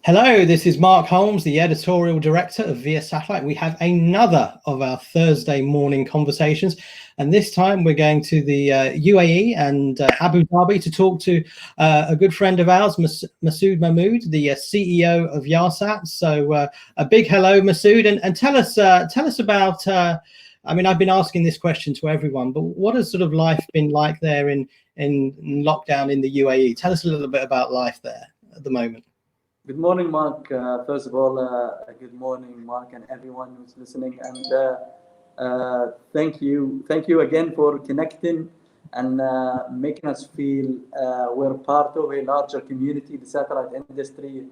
Hello, this is Mark Holmes, the editorial director of Via Satellite. We have another of our Thursday morning conversations, and this time we're going to the UAE and Abu Dhabi to talk to a good friend of ours, Masood Mahmood, the CEO of Yahsat. So a big hello, Masood, and tell us about. I mean, I've been asking this question to everyone, but what has sort of life been like there in lockdown in the UAE? Tell us a little bit about life there at the moment. Good morning, Mark. First of all, good morning, Mark, and everyone who's listening. And thank you again for connecting and making us feel we're part of a larger community, the satellite industry.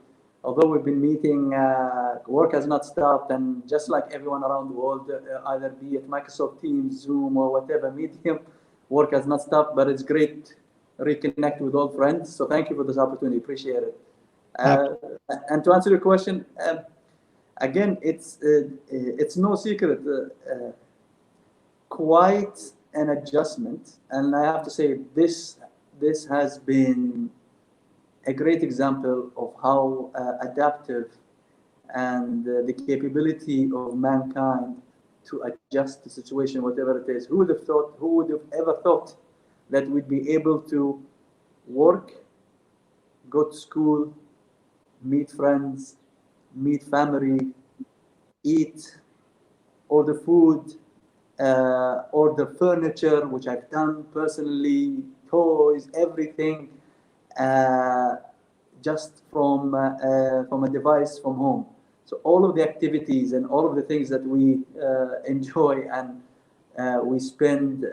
Although we've been meeting, work has not stopped, and just like everyone around the world, either be it Microsoft Teams, Zoom, or whatever medium, work has not stopped. But it's great to reconnect with old friends. So thank you for this opportunity. Appreciate it. And to answer your question, again, it's no secret, quite an adjustment, and I have to say this has been a great example of how adaptive and the capability of mankind to adjust the situation, whatever it is. Who would have ever thought that we'd be able to work, go to school, meet friends, meet family, eat, order food, order furniture, which I've done personally, toys, everything, just from a device from home. So all of the activities and all of the things that we enjoy and we spend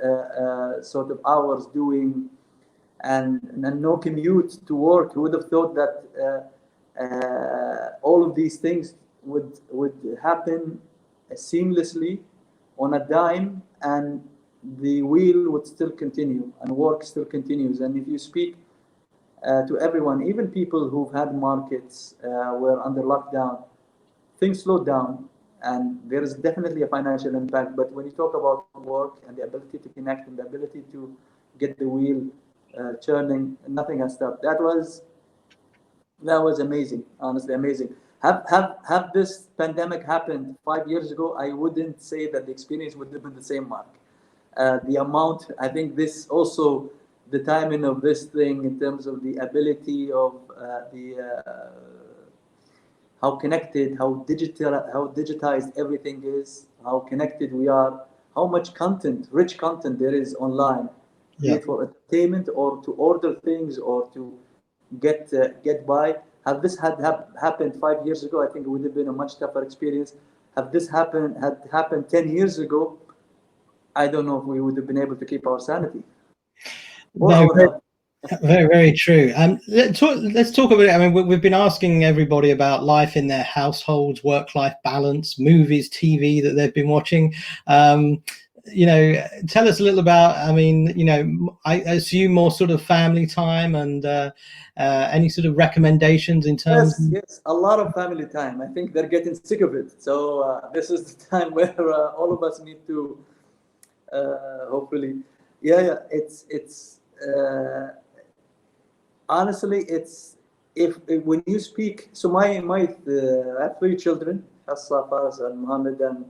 sort of hours doing, and no commute to work. Who would have thought that all of these things would happen seamlessly on a dime, and the wheel would still continue and work still continues. And if you speak to everyone, even people who've had markets were under lockdown, things slowed down, and there is definitely a financial impact. But when you talk about work and the ability to connect and the ability to get the wheel churning, nothing has stopped. That was amazing, honestly amazing. Have this pandemic happened 5 years ago, I wouldn't say that the experience would have been the same, Mark. The amount, I think this also, the timing of this thing in terms of the ability of how connected, how digitized everything is, how connected we are, how much content, rich content there is online, be it for entertainment or to order things or to get by. Have this happened 5 years ago, I think it would have been a much tougher experience. Have this happened 10 years ago, I don't know if we would have been able to keep our sanity. No, very, very true. Let's talk about it. I mean, we've been asking everybody about life in their households, work-life balance, movies, TV that they've been watching. Tell us a little about, I mean, I assume more sort of family time and any sort of recommendations in terms Yes, a lot of family time. I think they're getting sick of it. So this is the time where all of us need to hopefully, it's honestly, it's if when you speak, so I have 3 children, Yahsat, Faraz, and Mohammed, and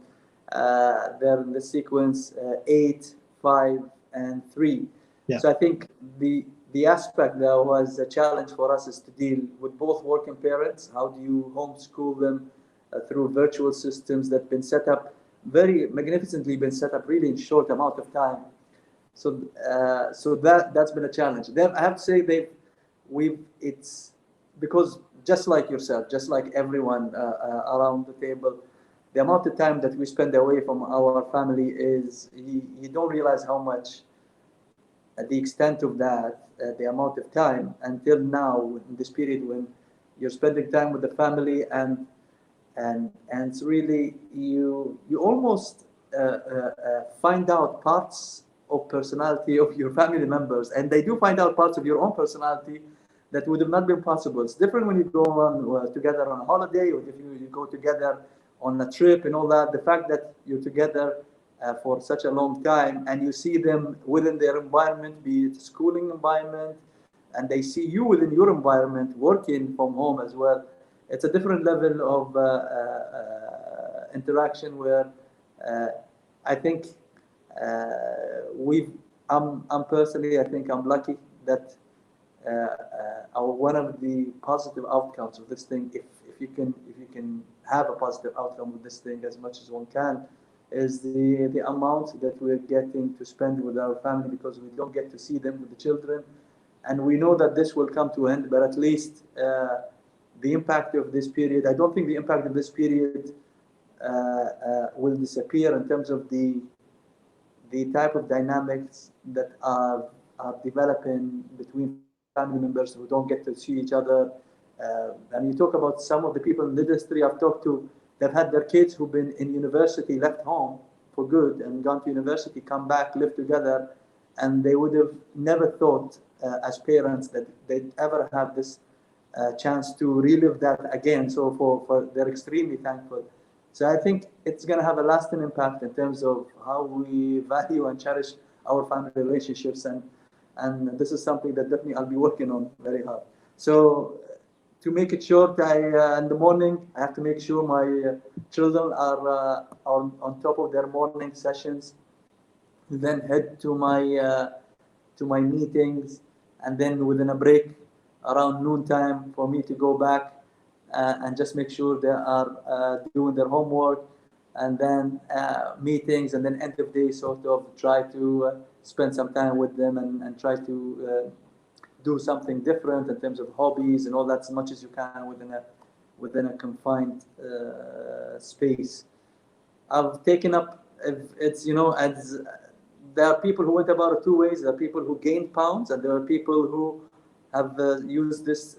they're in the sequence 8, 5, and 3. Yeah. So I think the aspect that was a challenge for us is to deal with both working parents. How do you homeschool them through virtual systems that have been set up very magnificently, been set up really in short amount of time. So that's been a challenge. Then I have to say it's because just like yourself, just like everyone around the table, the amount of time that we spend away from our family is, you don't realize how much, the extent of that, the amount of time until now in this period when you're spending time with the family, and it's really, you almost find out parts of personality of your family members, and they do find out parts of your own personality that would have not been possible. It's different when you go on together on a holiday, or if you go together on a trip and all that. The fact that you're together for such a long time and you see them within their environment, be it schooling environment, and they see you within your environment working from home as well, it's a different level of interaction where I think I'm personally, I think I'm lucky that one of the positive outcomes of this thing, if you can have a positive outcome with this thing as much as one can, is the amount that we're getting to spend with our family, because we don't get to see them with the children, and we know that this will come to an end. But at least the impact of this period, I don't think the impact of this period will disappear in terms of the type of dynamics that are developing between family members who don't get to see each other. And you talk about some of the people in the industry I've talked to, they've had their kids who've been in university left home for good and gone to university, come back, live together, and they would have never thought as parents that they'd ever have this chance to relive that again. So for they're extremely thankful. So I think it's going to have a lasting impact in terms of how we value and cherish our family relationships, and this is something that definitely I'll be working on very hard. So to make it short, in the morning I have to make sure my children are on top of their morning sessions, then head to my meetings, and then within a break around noontime for me to go back and just make sure they are doing their homework, and then meetings, and then end of day sort of try to spend some time with them and try to do something different in terms of hobbies and all that, as much as you can within a confined space. I've taken up, it's, as there are people who went about it two ways. There are people who gained pounds, and there are people who have used this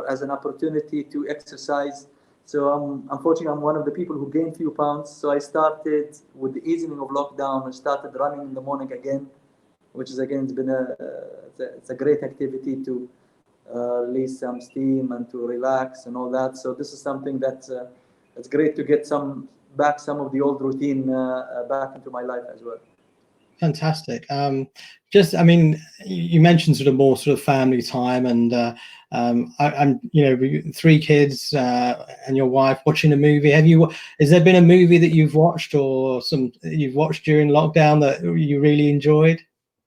as an opportunity to exercise. So unfortunately, I'm one of the people who gained few pounds. So I started with the easing of lockdown. I started running in the morning again, which is again, it's been it's a great activity to release some steam and to relax and all that. So this is something that's it's great to get some of the old routine back into my life as well. Fantastic. Just, I mean, you mentioned sort of more sort of family time, and I'm, 3 kids and your wife watching a movie. Has there been a movie that you've watched or you've watched during lockdown that you really enjoyed?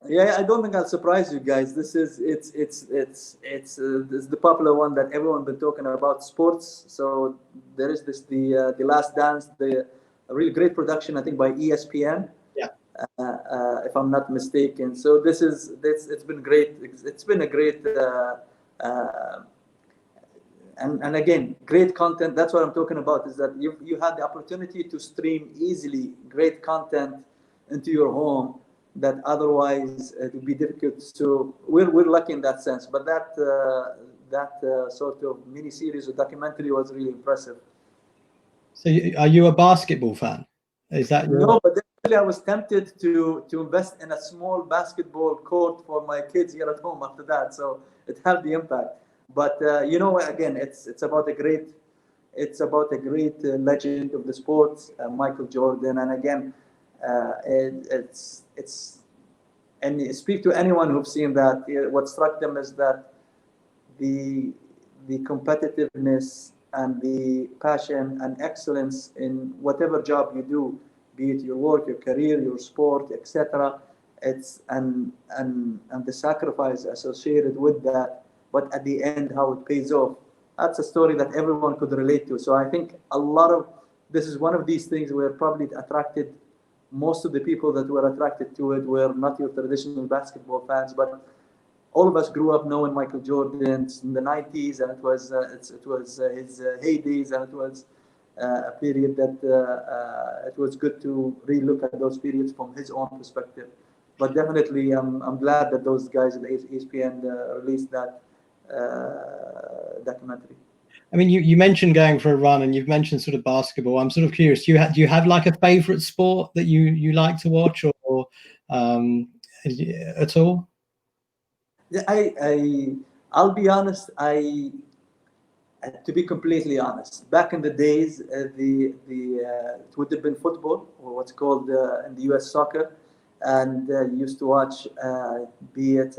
Yeah, I don't think I'll surprise you guys. This is the popular one that everyone's been talking about, sports. So there is the Last Dance, a really great production, I think, by ESPN. If I'm not mistaken. So it's been great. It's been a great and again, great content. That's what I'm talking about, is that you had the opportunity to stream easily great content into your home that otherwise it would be difficult. So we're lucky in that sense. But that sort of mini series or documentary was really impressive. So are you a basketball fan? Is that No, but I was tempted to invest in a small basketball court for my kids here at home after that, so it had the impact. But again, it's about a great legend of the sports, Michael Jordan, and again, it's and speak to anyone who've seen that. What struck them is that the competitiveness and the passion and excellence in whatever job you do, be it your work, your career, your sport, etc. It's and the sacrifice associated with that, but at the end, how it pays off. That's a story that everyone could relate to. So I think this is one of these things where probably it attracted most of the people that were attracted to it were not your traditional basketball fans, but all of us grew up knowing Michael Jordan in the 90s, and it was his heydays, and it was a period that it was good to relook at those periods from his own perspective. But definitely, I'm glad that those guys at ESPN released that documentary. I mean, you mentioned going for a run, and you've mentioned sort of basketball. I'm sort of curious. Do you have like a favorite sport that you like to watch, or at all? Yeah, I'll be honest. To be completely honest, back in the days, it would have been football, or what's called in the US soccer, and used to watch, be it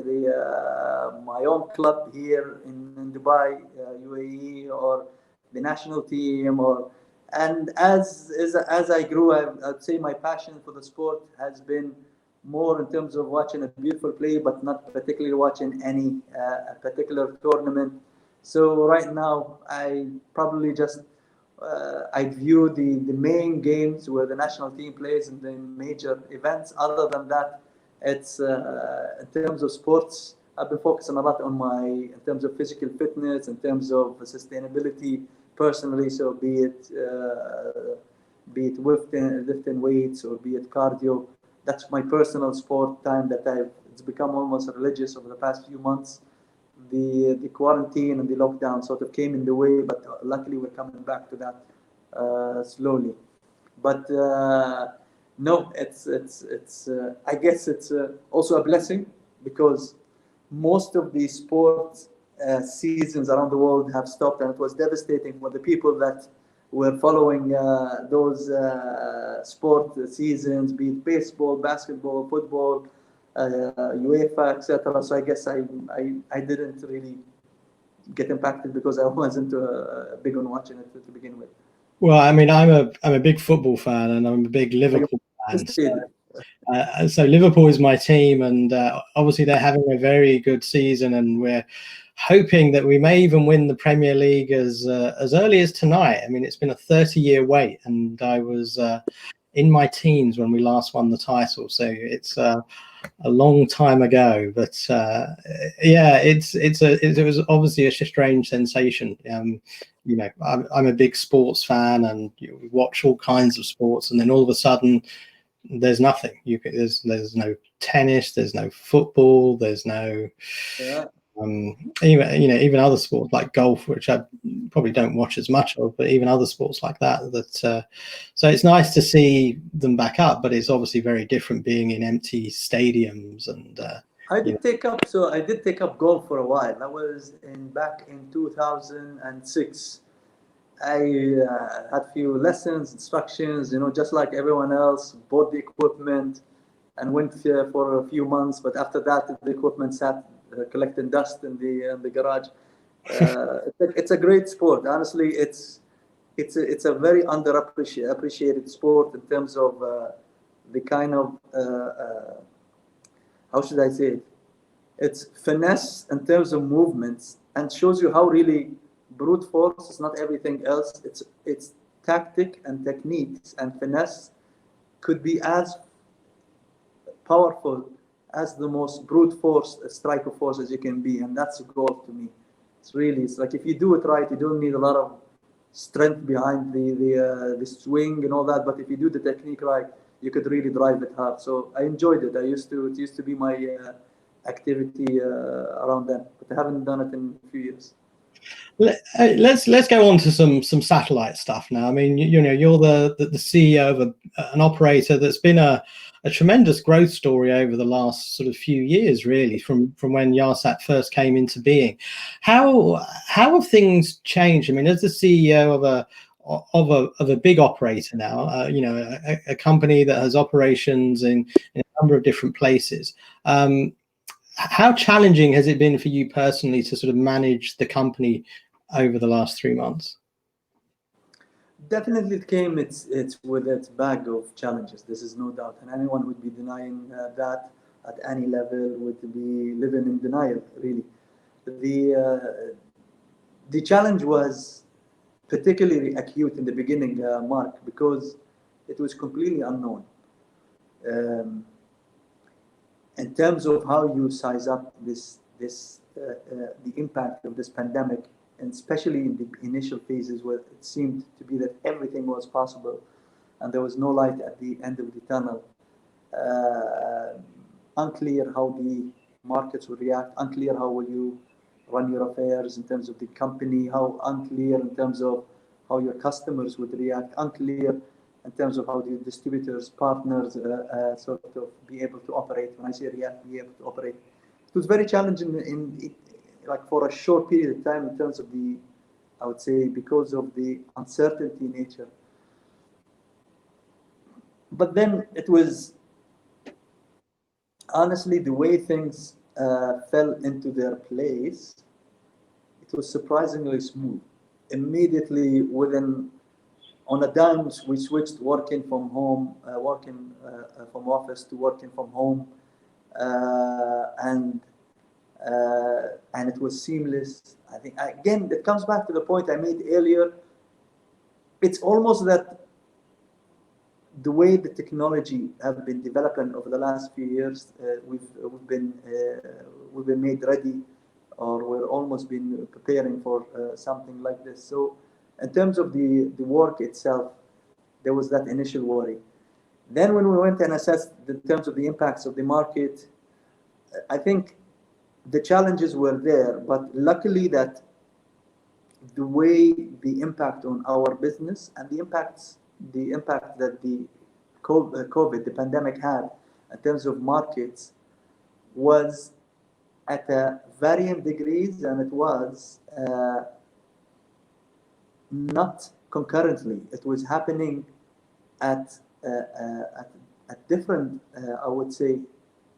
my own club here in Dubai, UAE, or the national team, and as I grew, I'd say my passion for the sport has been more in terms of watching a beautiful play, but not particularly watching any a particular tournament. So right now, I probably just I view the main games where the national team plays and the major events. Other than that, it's in terms of sports, I've been focusing a lot on in terms of physical fitness, in terms of sustainability personally. So be it lifting weights or be it cardio. That's my personal sport time that it's become almost religious over the past few months. The quarantine and the lockdown sort of came in the way, but luckily we're coming back to that slowly. But no, it's I guess it's also a blessing because most of the sports seasons around the world have stopped, and it was devastating for the people that were following those sport seasons, be it baseball, basketball, football, UEFA, etc. So I guess I didn't really get impacted because I wasn't big on watching it to begin with. Well, I mean, I'm a big football fan, and I'm a big Liverpool fan. So Liverpool is my team, and obviously they're having a very good season, and we're hoping that we may even win the Premier League as early as tonight. I mean, it's been a 30-year wait, and I was in my teens when we last won the title, so it's a long time ago. But yeah, it was obviously a strange sensation. You know, I'm a big sports fan, and we watch all kinds of sports, and then all of a sudden there's nothing. There's no tennis, there's no football, there's no even other sports like golf, which I probably don't watch as much of, but even other sports like that. So it's nice to see them back up, but it's obviously very different being in empty stadiums. And I did take up golf for a while. That was back in 2006. I had few lessons, instructions, just like everyone else, bought the equipment and went for a few months. But after that, the equipment sat collecting dust in the garage. It's a great sport. Honestly, it's a very underappreciated sport in terms of the kind of, how should I say it? It's finesse in terms of movements, and shows you how really brute force is not everything else. It's tactic and techniques and finesse could be as powerful as the most brute force striker force as you can be, and that's a goal to me. It's like if you do it right, you don't need a lot of strength behind the swing and all that, but if you do the technique right, you could really drive it hard. So I enjoyed it. It used to be my activity around then, but I haven't done it in a few years. Let's go on to some satellite stuff now. I mean, you're the CEO of an operator that's been a tremendous growth story over the last sort of few years, really, from when Yahsat first came into being. How have things changed? I mean, as the CEO of a big operator now, a company that has operations in a number of different places. How challenging has it been for you personally to sort of manage the company over the last 3 months? Definitely, it came. It's with its bag of challenges. This is no doubt, and anyone would be denying that at any level would be living in denial. Really, the challenge was particularly acute in the beginning, Mark, because it was completely unknown. In terms of how you size up the impact of this pandemic, and especially in the initial phases where it seemed to be that everything was possible and there was no light at the end of the tunnel, unclear how the markets would react, unclear how will you run your affairs in terms of the company, how unclear in terms of how your customers would react, unclear in terms of how the distributors, partners, sort of be able to operate. When I say react, be able to operate, it was very challenging like for a short period of time in terms of I would say because of the uncertainty nature. But then it was honestly the way things fell into their place. It was surprisingly smooth. immediately on a dime, we switched working from home, working from office to working from home, and it was seamless. I think again it comes back to the point I made earlier. It's almost that the way the technology have been developing over the last few years, we've been made ready, or we're almost been preparing for something like this. So, in terms of the work itself, there was that initial worry. Then, when we went and assessed in terms of the impacts of the market, I think the challenges were there, but luckily that the way the impact on our business and the impact that the COVID, the pandemic had in terms of markets was at a varying degrees, and it was not concurrently. It was happening at different, I would say,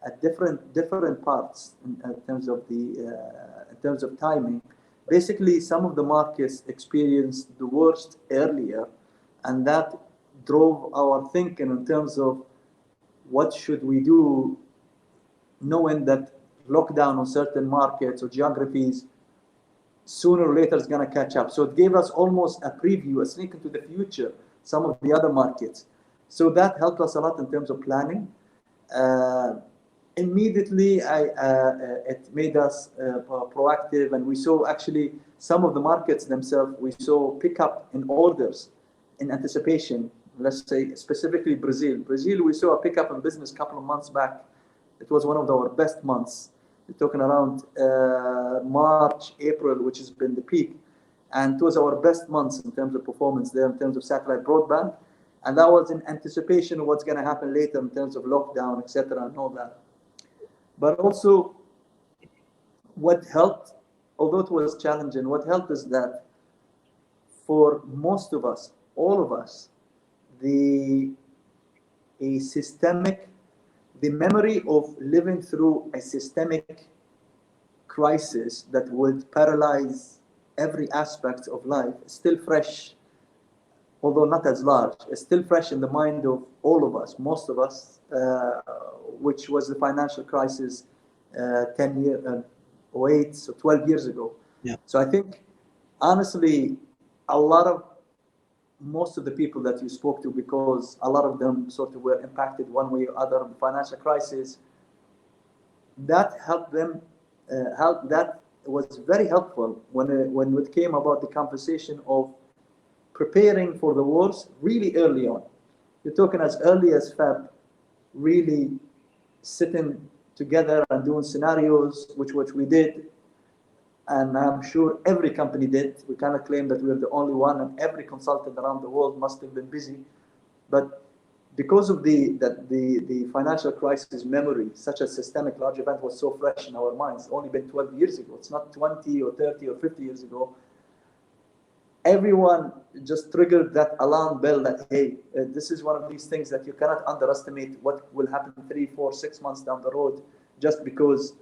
at different parts in terms of timing. Basically, some of the markets experienced the worst earlier, and that drove our thinking in terms of what should we do, knowing that lockdown on certain markets or geographies sooner or later is going to catch up. So it gave us almost a preview, a sneak into the future, some of the other markets. So that helped us a lot in terms of planning. Immediately, it made us proactive, and we saw actually some of the markets themselves, we saw pick up in orders in anticipation. Let's say specifically Brazil. Brazil, we saw a pickup in business a couple of months back. It was one of our best months. We're talking around March, April, which has been the peak. And it was our best months in terms of performance there, in terms of satellite broadband. And that was in anticipation of what's going to happen later in terms of lockdown, etc., and all that. But also, what helped, although it was challenging, what helped is that for most of us, all of us, the memory of living through a systemic crisis that would paralyze every aspect of life is still fresh, although not as large. It's still fresh in the mind of all of us, most of us, which was the financial crisis 10 years, 08, so 12 years ago. Yeah. So I think, honestly, most of the people that you spoke to, because a lot of them sort of were impacted one way or other in the financial crisis, that helped them. That was very helpful when it came about the conversation of preparing for the wars really early on. You're talking as early as Feb, really sitting together and doing scenarios, which we did. And I'm sure every company did. We cannot claim that we're the only one, and every consultant around the world must have been busy. But because of the financial crisis memory, such a systemic large event was so fresh in our minds, it's only been 12 years ago. It's not 20 or 30 or 50 years ago. Everyone just triggered that alarm bell that, hey, this is one of these things that you cannot underestimate what will happen 3, 4, 6 months down the road, just because,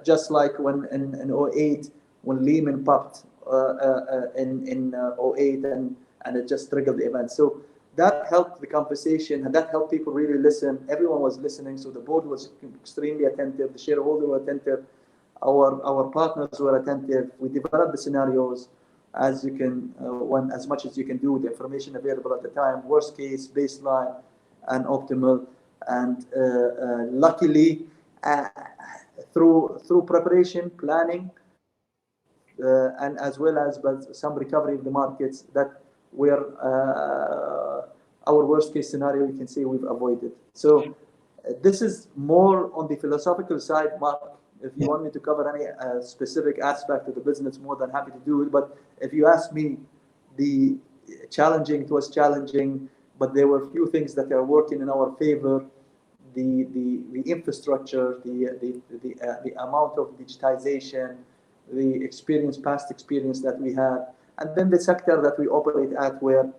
just like when in 08, when Lehman popped in 08, and it just triggered the event. So that helped the conversation, and that helped people really listen. Everyone was listening, so the board was extremely attentive, the shareholders were attentive, our partners were attentive. We developed the scenarios as you can, as much as you can do, the information available at the time, worst case, baseline, and optimal. And luckily, through preparation, planning, and as well as some recovery of the markets, that were our worst case scenario, you can say we've avoided. So this is more on the philosophical side, Mark. If you want me to cover any specific aspect of the business, more than happy to do it. But if you ask me, it was challenging, but there were a few things that are working in our favor. The infrastructure, the amount of digitization, the past experience that we had, and then the sector that we operate at, where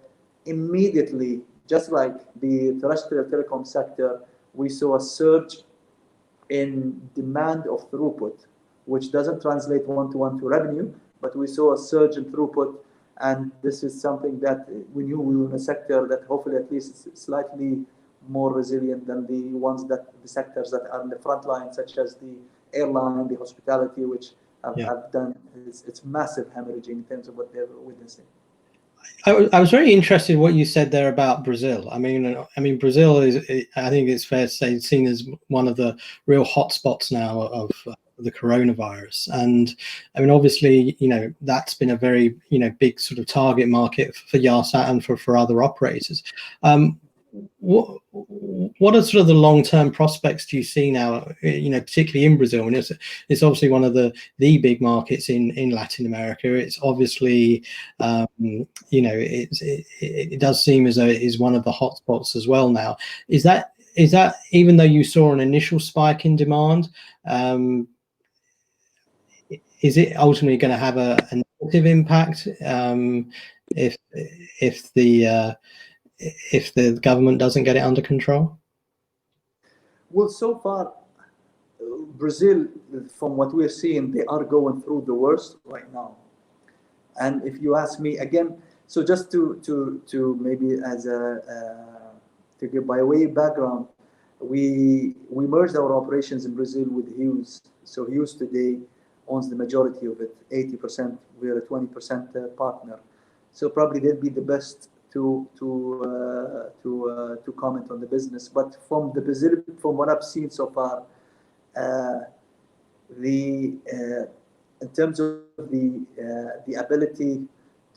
immediately, just like the terrestrial telecom sector, we saw a surge in demand of throughput, which doesn't translate one-to-one to revenue, but we saw a surge in throughput And this is something that we knew we were in a sector that hopefully at least is slightly more resilient than the sectors that are in the front line, such as the airline, the hospitality, which have done, it's massive hemorrhaging in terms of what they're witnessing. I was very interested in what you said there about Brazil. I mean, Brazil is, I think it's fair to say, seen as one of the real hotspots now of the coronavirus. And I mean, obviously, that's been a very, big sort of target market for Yahsat and for other operators. What are sort of the long-term prospects do you see now, particularly in Brazil? And it's obviously one of the big markets in Latin America. It's obviously, it does seem as though it is one of the hotspots as well now. Is that even though you saw an initial spike in demand, is it ultimately going to have a negative impact if the government doesn't get it under control? Well, so far, Brazil, from what we're seeing, they are going through the worst right now. And if you ask me again, so just to maybe as to give by way background, we merged our operations in Brazil with Hughes. So Hughes today owns the majority of it, 80%. We're a 20% partner. So probably they'd be the best to comment on the business. But from the Brazil, from what I've seen so far, in terms of the ability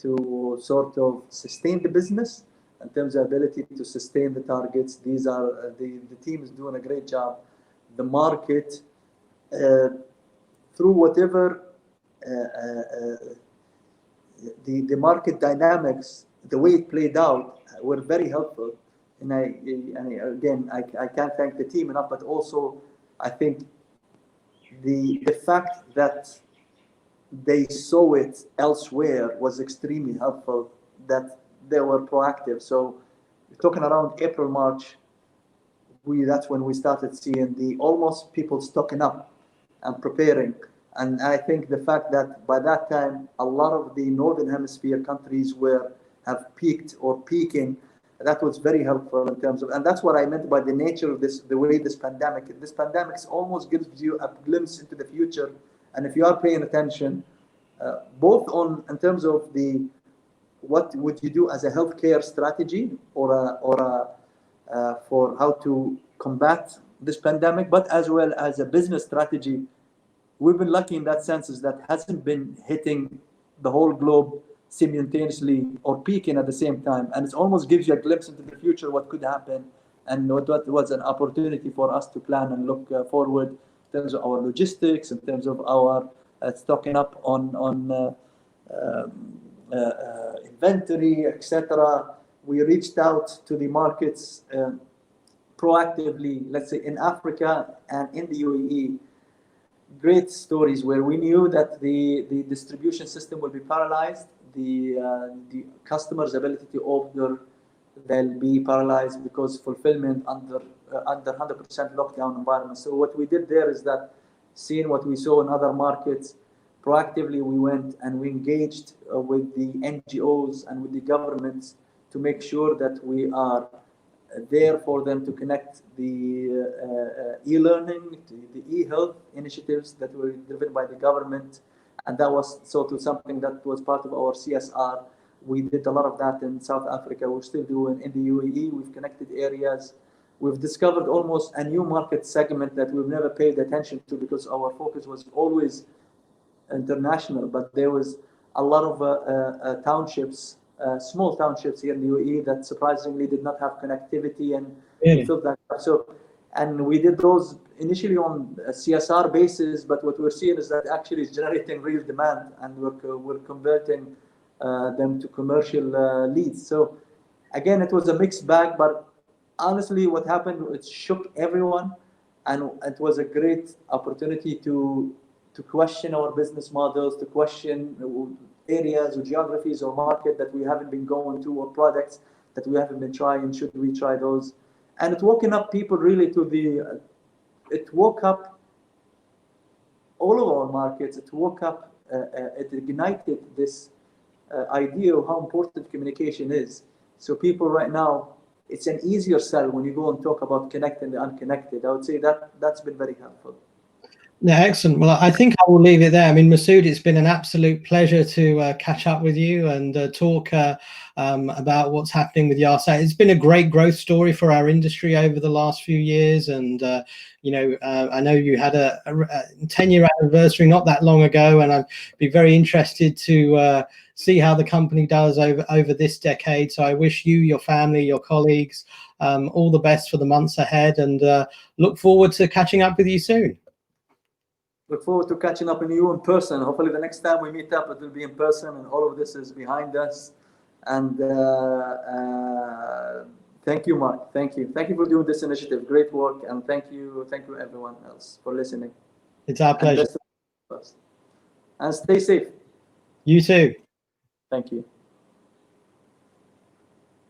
to sort of sustain the business, in terms of ability to sustain the targets, these are the team is doing a great job. The market, through whatever the market dynamics, the way it played out, were very helpful. And I can't thank the team enough, but also I think the fact that they saw it elsewhere was extremely helpful, that they were proactive. So we're talking around April, March, that's when we started seeing the almost people stocking up and preparing. And I think the fact that by that time, a lot of the Northern Hemisphere countries have peaked or peaking, that was very helpful in terms of, and that's what I meant by the nature of this, the way this pandemic almost gives you a glimpse into the future. And if you are paying attention, both in terms of what would you do as a healthcare strategy or for how to combat this pandemic, but as well as a business strategy, we've been lucky in that sense, is that hasn't been hitting the whole globe simultaneously or peaking at the same time, and it almost gives you a glimpse into the future, what could happen, and what was an opportunity for us to plan and look forward in terms of our logistics, in terms of our stocking up on inventory, etc. We reached out to the markets proactively, let's say in Africa and in the UAE. Great stories where we knew that the distribution system will be paralyzed, the customer's ability to order, they'll be paralyzed because fulfillment under 100% lockdown environment. So what we did there is that, seeing what we saw in other markets, proactively we went and we engaged with the NGOs and with the governments to make sure that we are there for them to connect the e-learning, the e-health initiatives that were driven by the government. And that was sort of something that was part of our CSR. We did a lot of that in South Africa. We're still doing in the UAE. We've connected areas. We've discovered almost a new market segment that we've never paid attention to because our focus was always international. But there was a lot of townships, small townships here in the UAE that surprisingly did not have connectivity, and we filled that up. So, and we did those initially on a CSR basis, but what we're seeing is that actually it's generating real demand, and we're converting them to commercial leads. So again, it was a mixed bag, but honestly, what happened, it shook everyone, and it was a great opportunity to question our business models, to question areas or geographies or market that we haven't been going to, or products that we haven't been trying. Should we try those? And it woken up people really to it woke up all of our markets. It woke up, it ignited this idea of how important communication is. So people right now, it's an easier sell when you go and talk about connecting the unconnected. I would say that's been very helpful. Yeah, excellent. Well, I think I will leave it there. I mean, Masood, it's been an absolute pleasure to catch up with you and talk about what's happening with Yahsat. It's been a great growth story for our industry over the last few years. And, I know you had a 10-year anniversary not that long ago, and I'd be very interested to see how the company does over this decade. So I wish you, your family, your colleagues, all the best for the months ahead, and look forward to catching up with you soon. Look forward to catching up with you in person. Hopefully the next time we meet up, it will be in person and all of this is behind us. And thank you, Mark. Thank you. Thank you for doing this initiative. Great work. And thank you everyone else for listening. It's our pleasure. And stay safe. You too. Thank you.